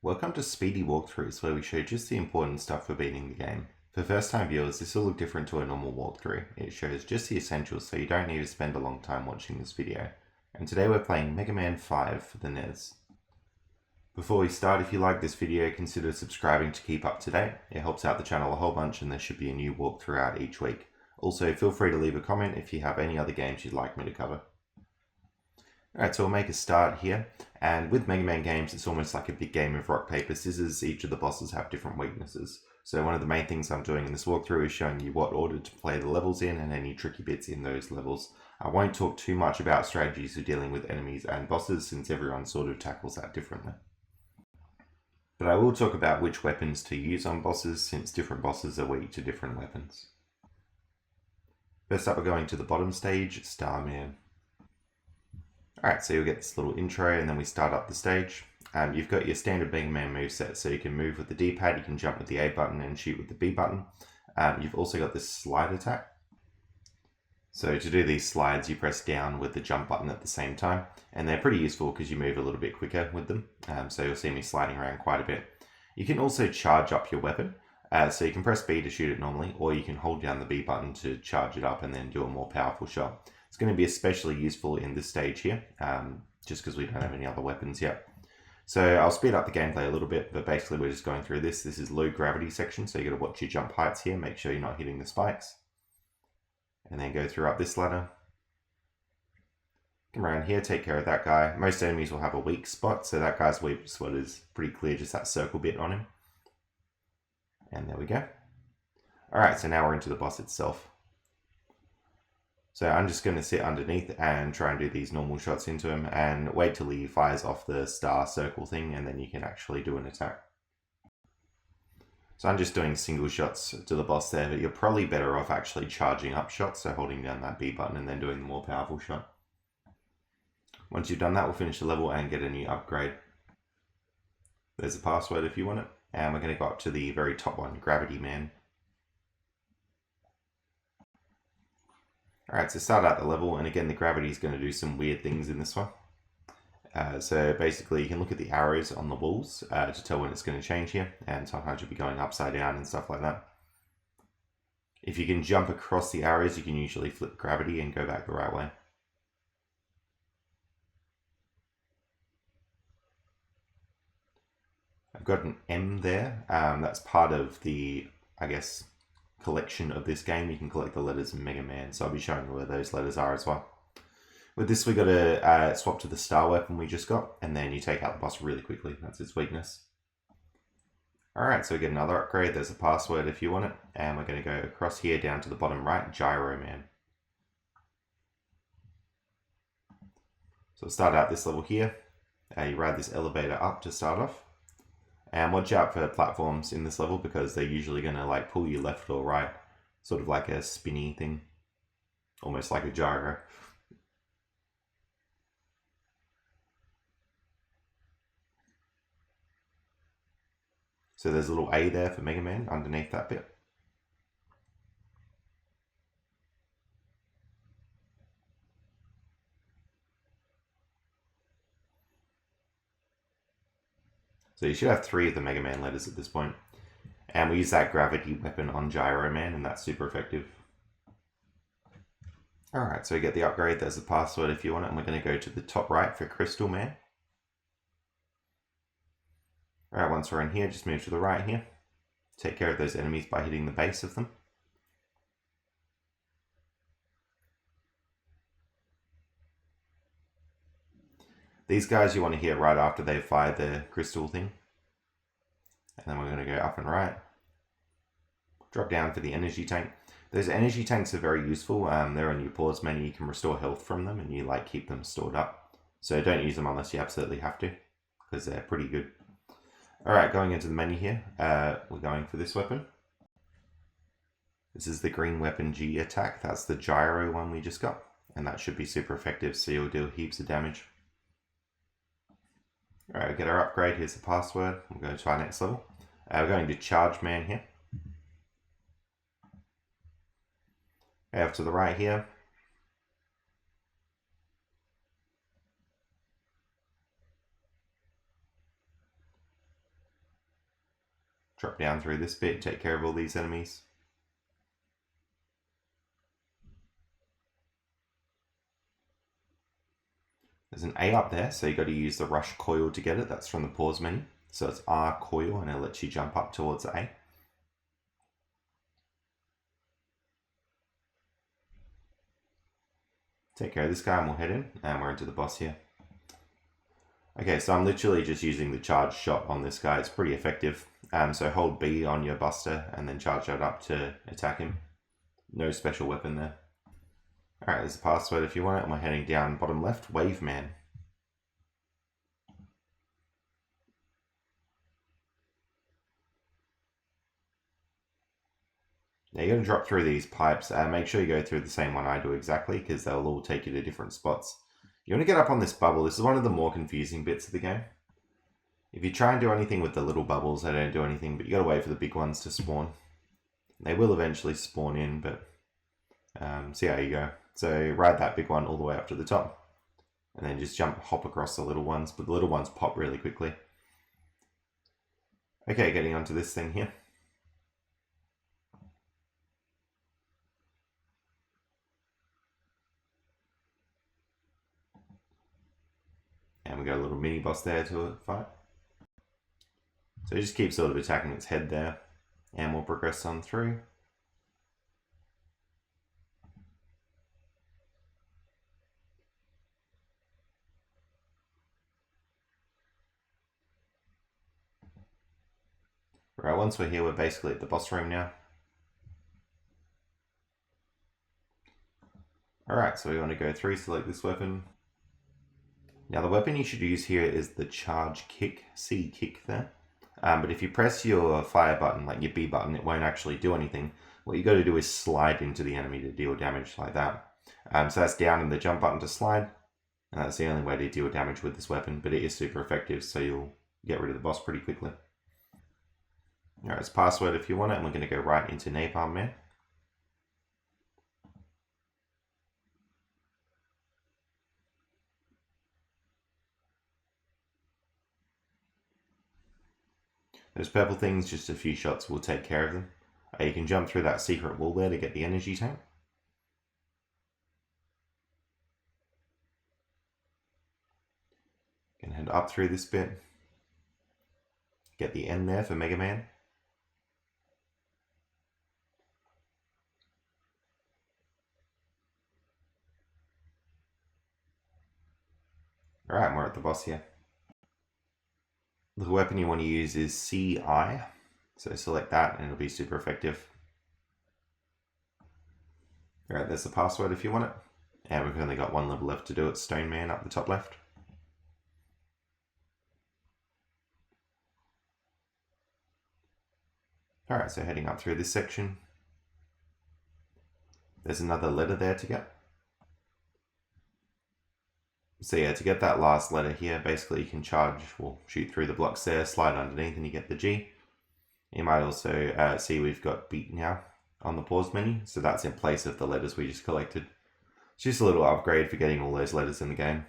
Welcome to Speedy Walkthroughs, where we show just the important stuff for beating the game. For first time viewers, this will look different to a normal walkthrough. It shows just the essentials, so you don't need to spend a long time watching this video. And today we're playing Megaman 5 for the NES. Before we start, if you like this video, consider subscribing to keep up to date. It helps out the channel a whole bunch and there should be a new walkthrough out each week. Also, feel free to leave a comment if you have any other games you'd like me to cover. Alright, so we'll make a start here, and with Mega Man games it's almost like a big game of rock, paper, scissors. Each of the bosses have different weaknesses. So one of the main things I'm doing in this walkthrough is showing you what order to play the levels in and any tricky bits in those levels. I won't talk too much about strategies for dealing with enemies and bosses since everyone sort of tackles that differently. But I will talk about which weapons to use on bosses since different bosses are weak to different weapons. First up we're going to the bottom stage, Starman. Alright, so you'll get this little intro and then we start up the stage. You've got your standard Mega Man moveset, so you can move with the D-pad, you can jump with the A button and shoot with the B button. You've also got this slide attack. So to do these slides, you press down with the jump button at the same time. And they're pretty useful because you move a little bit quicker with them. So you'll see me sliding around quite a bit. You can also charge up your weapon. So you can press B to shoot it normally, or you can hold down the B button to charge it up and then do a more powerful shot. It's going to be especially useful in this stage here, just because we don't have any other weapons yet. So I'll speed up the gameplay a little bit, but basically we're just going through this. This is low gravity section, so you got to watch your jump heights here, make sure you're not hitting the spikes. And then go through up this ladder. Come around here, take care of that guy. Most enemies will have a weak spot, so that guy's weak spot is pretty clear, just that circle bit on him. And there we go. Alright, so now we're into the boss itself. So I'm just going to sit underneath and try and do these normal shots into him and wait till he fires off the star circle thing and then you can actually do an attack. So I'm just doing single shots to the boss there, but you're probably better off actually charging up shots, so holding down that B button and then doing the more powerful shot. Once you've done that, we'll finish the level and get a new upgrade. There's a password if you want it, and we're going to go up to the very top one, Gravity Man. Alright, so start out the level, and again the gravity is going to do some weird things in this one. So basically you can look at the arrows on the walls to tell when it's going to change here, and sometimes you'll be going upside down and stuff like that. If you can jump across the arrows, you can usually flip gravity and go back the right way. I've got an M there, that's part of the, I guess, collection of this game. You can collect the letters in Mega Man, so I'll be showing you where those letters are as well. With this we got to swap to the star weapon we just got, and then you take out the boss really quickly. That's its weakness. Alright, so we get another upgrade. There's a password if you want it, and we're going to go across here down to the bottom right, Gyro Man. So we'll start out this level here. You ride this elevator up to start off. And watch out for platforms in this level because they're usually going to like pull you left or right, sort of like a spinny thing, almost like a gyro. So there's a little A there for Mega Man underneath that bit. So you should have 3 of the Mega Man letters at this point. And we use that gravity weapon on Gyro Man, and that's super effective. Alright, so we get the upgrade. There's a password if you want it, and we're going to go to the top right for Crystal Man. Alright, once we're in here, just move to the right here. Take care of those enemies by hitting the base of them. These guys you want to hit right after they fire the crystal thing. And then we're going to go up and right. Drop down for the energy tank. Those energy tanks are very useful. They're on your pause menu. You can restore health from them and you like keep them stored up. So don't use them unless you absolutely have to, because they're pretty good. Alright, going into the menu here, we're going for this weapon. This is the green weapon G attack. That's the gyro one we just got. And that should be super effective, so you'll do heaps of damage. Alright, we get our upgrade. Here's the password. We'll go to our next level. We're going to Charge Man here. Over to the right here. Drop down through this bit, take care of all these enemies. There's an A up there, so you got to use the rush coil to get it. That's from the pause menu. So it's R coil, and it lets you jump up towards A. Take care of this guy and we'll head in, and we're into the boss here. Okay, so I'm literally just using the charge shot on this guy. It's pretty effective. So hold B on your buster and then charge that up to attack him. No special weapon there. Alright, there's a password if you want it, and we're heading down bottom left, Wave Man. Now you're going to drop through these pipes. Make sure you go through the same one I do exactly, because they'll all take you to different spots. You want to get up on this bubble. This is one of the more confusing bits of the game. If you try and do anything with the little bubbles, they don't do anything, but you got to wait for the big ones to spawn. They will eventually spawn in, but see how you go. So ride that big one all the way up to the top, and then just hop across the little ones, but the little ones pop really quickly. Okay, getting onto this thing here. And we got a little mini boss there to fight. So just keep sort of attacking its head there, and we'll progress on through. Right, once we're here, we're basically at the boss room now. Alright, so we want to go through, select this weapon. Now the weapon you should use here is the charge kick, C kick there. But if you press your fire button, like your B button, it won't actually do anything. What you got to do is slide into the enemy to deal damage like that. So that's down in the jump button to slide. And that's the only way to deal damage with this weapon, but it is super effective, so you'll get rid of the boss pretty quickly. Alright, it's password if you want it, and we're going to go right into Napalm Man. Those purple things, just a few shots will take care of them. You can jump through that secret wall there to get the energy tank. You can head up through this bit. Get the N there for Megaman. Alright, we're at the boss here. The weapon you want to use is CI. So select that and it'll be super effective. Alright, there's the password if you want it. And we've only got one level left to do it. Stone Man up the top left. Alright, so heading up through this section. There's another letter there to get. So yeah, to get that last letter here, basically you can charge, or shoot through the blocks there, slide underneath and you get the G. You might also see we've got beat now on the pause menu, so that's in place of the letters we just collected. It's just a little upgrade for getting all those letters in the game.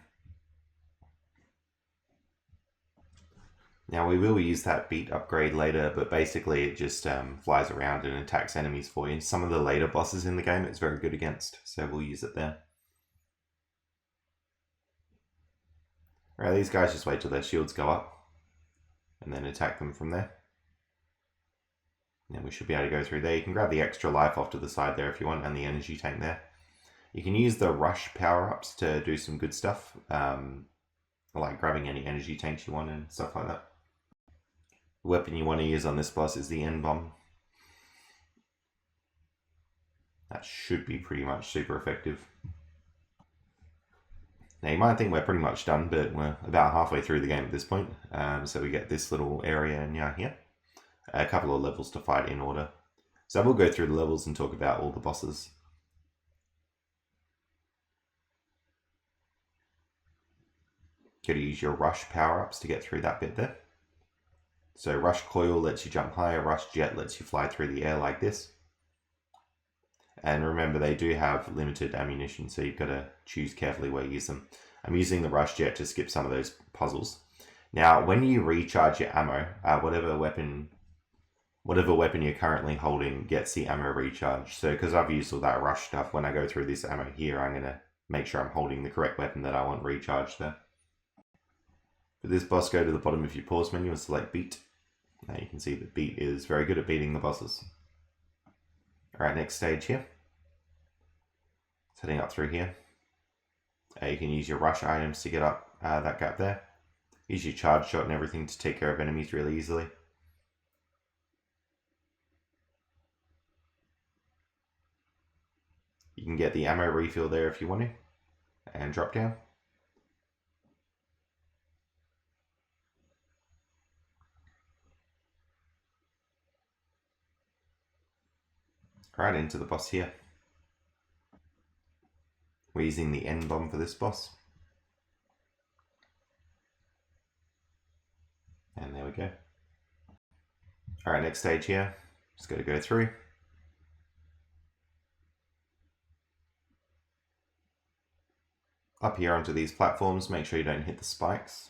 Now we will use that beat upgrade later, but basically it just flies around and attacks enemies for you. Some of the later bosses in the game it's very good against, so we'll use it there. Alright, these guys just wait till their shields go up and then attack them from there. And we should be able to go through there. You can grab the extra life off to the side there if you want, and the energy tank there. You can use the rush power-ups to do some good stuff, like grabbing any energy tanks you want and stuff like that. The weapon you want to use on this boss is the N-bomb. That should be pretty much super effective. Now you might think we're pretty much done, but we're about halfway through the game at this point. So we get this little area now here. A couple of levels to fight in order. So we'll go through the levels and talk about all the bosses. Got to use your rush power-ups to get through that bit there. So rush coil lets you jump higher, rush jet lets you fly through the air like this. And remember, they do have limited ammunition, so you've got to choose carefully where you use them. I'm using the rush jet to skip some of those puzzles. Now, when you recharge your ammo, whatever weapon whatever weapon you're currently holding gets the ammo recharge. So because I've used all that rush stuff, when I go through this ammo here, I'm going to make sure I'm holding the correct weapon that I want recharged there. For this boss, go to the bottom of your pause menu and select beat. Now you can see that beat is very good at beating the bosses. Alright, next stage here. Heading up through here. You can use your rush items to get up that gap there. Use your charge shot and everything to take care of enemies really easily. You can get the ammo refill there if you want to. And drop down. Right into the boss here. We're using the N bomb for this boss. And there we go. Alright, next stage here. Just got to go through. Up here onto these platforms, make sure you don't hit the spikes.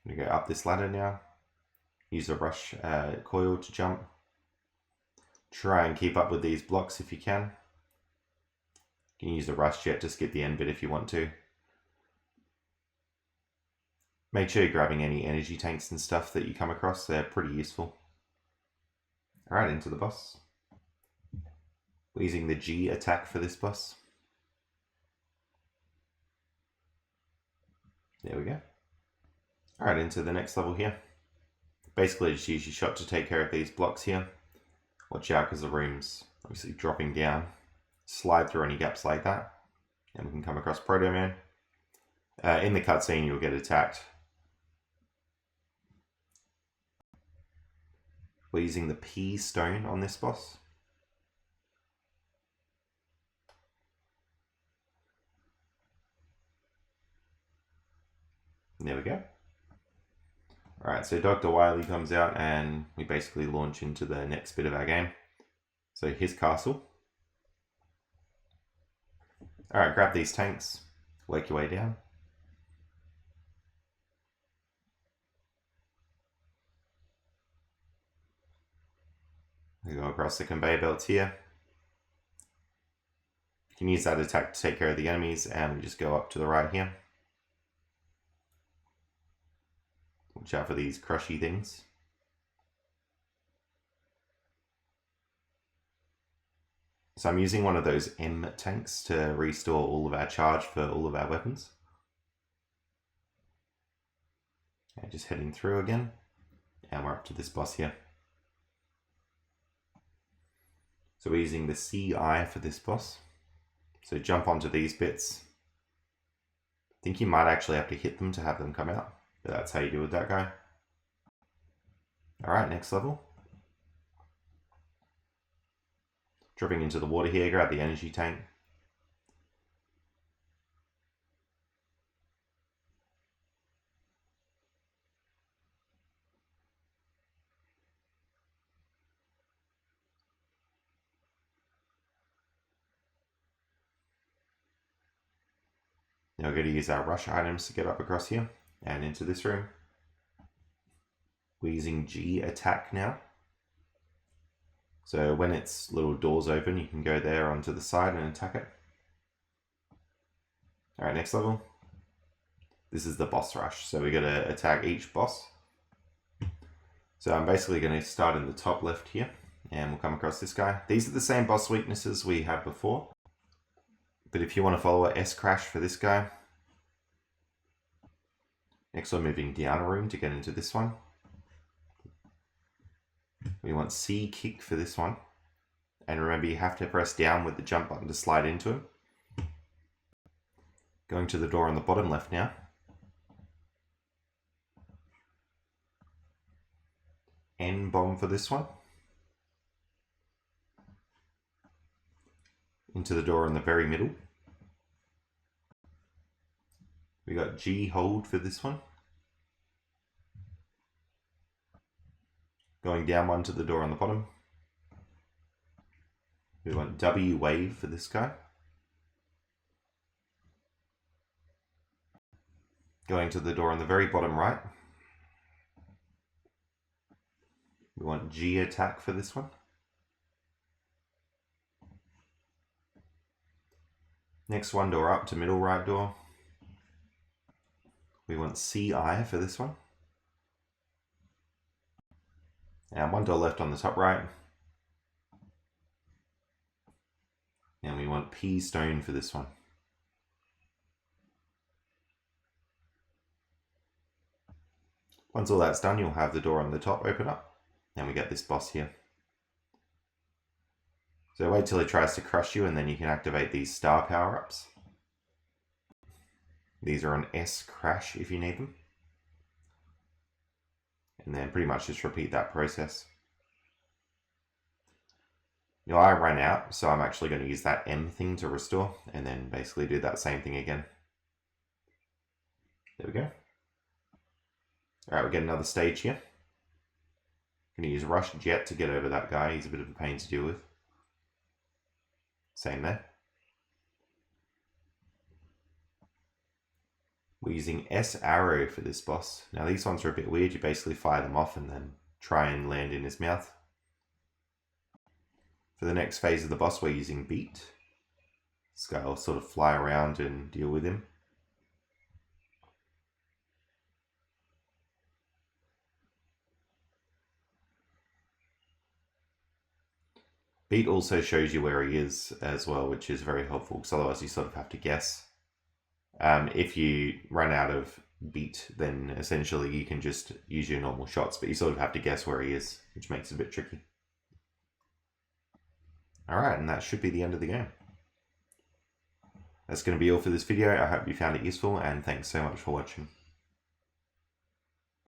I'm going to go up this ladder now. Use a rush coil to jump. Try and keep up with these blocks if you can. You can use a rush jet to skip the end bit if you want to. Make sure you're grabbing any energy tanks and stuff that you come across. They're pretty useful. Alright, into the boss. We're using the G attack for this boss. There we go. Alright, into the next level here. Basically just use your shot to take care of these blocks here. Watch out because the room's obviously dropping down. Slide through any gaps like that. And we can come across Proto Man. In the cutscene you'll get attacked. We're using the P stone on this boss. And there we go. Alright, so Dr. Wily comes out and we basically launch into the next bit of our game. So his castle. Alright, grab these tanks, work your way down. We go across the conveyor belts here. You can use that attack to take care of the enemies, and we just go up to the right here. Watch out for these crushy things. So I'm using one of those M tanks to restore all of our charge for all of our weapons. And just heading through again. And we're up to this boss here. So we're using the CI for this boss. So jump onto these bits. I think you might actually have to hit them to have them come out. But that's how you do with that guy. Alright, next level. Dropping into the water here, grab the energy tank. Now we're going to use our rush items to get up across here and into this room. We're using G attack now. So when its little doors open, you can go there onto the side and attack it. Alright, next level. This is the boss rush. So we're going to attack each boss. So I'm basically going to start in the top left here. And we'll come across this guy. These are the same boss weaknesses we had before. But if you want to follow a S crash for this guy. Next we're moving down a room to get into this one. We want C kick for this one. And remember, you have to press down with the jump button to slide into him. Going to the door on the bottom left now. N bomb for this one. Into the door in the very middle. We got G hold for this one. Going down one to the door on the bottom. We want W wave for this guy. Going to the door on the very bottom right. We want G attack for this one. Next one door up to middle right door. We want CI for this one. And one door left on the top right. And we want P stone for this one. Once all that's done, you'll have the door on the top open up, and we get this boss here. So wait till it tries to crush you, and then you can activate these star power-ups. These are on S crash if you need them. And then pretty much just repeat that process. Now I ran out, so I'm actually going to use that M thing to restore, and then basically do that same thing again. There we go. Alright, we get another stage here. Going to use Rush Jet to get over that guy. He's a bit of a pain to deal with. Same there. We're using S arrow for this boss. Now these ones are a bit weird. You basically fire them off and then try and land in his mouth. For the next phase of the boss, we're using Beat. This guy will sort of fly around and deal with him. Beat also shows you where he is as well, which is very helpful, because otherwise you sort of have to guess. If you run out of Beat, then essentially you can just use your normal shots, but you sort of have to guess where he is, which makes it a bit tricky. Alright, and that should be the end of the game. That's going to be all for this video. I hope you found it useful, and thanks so much for watching.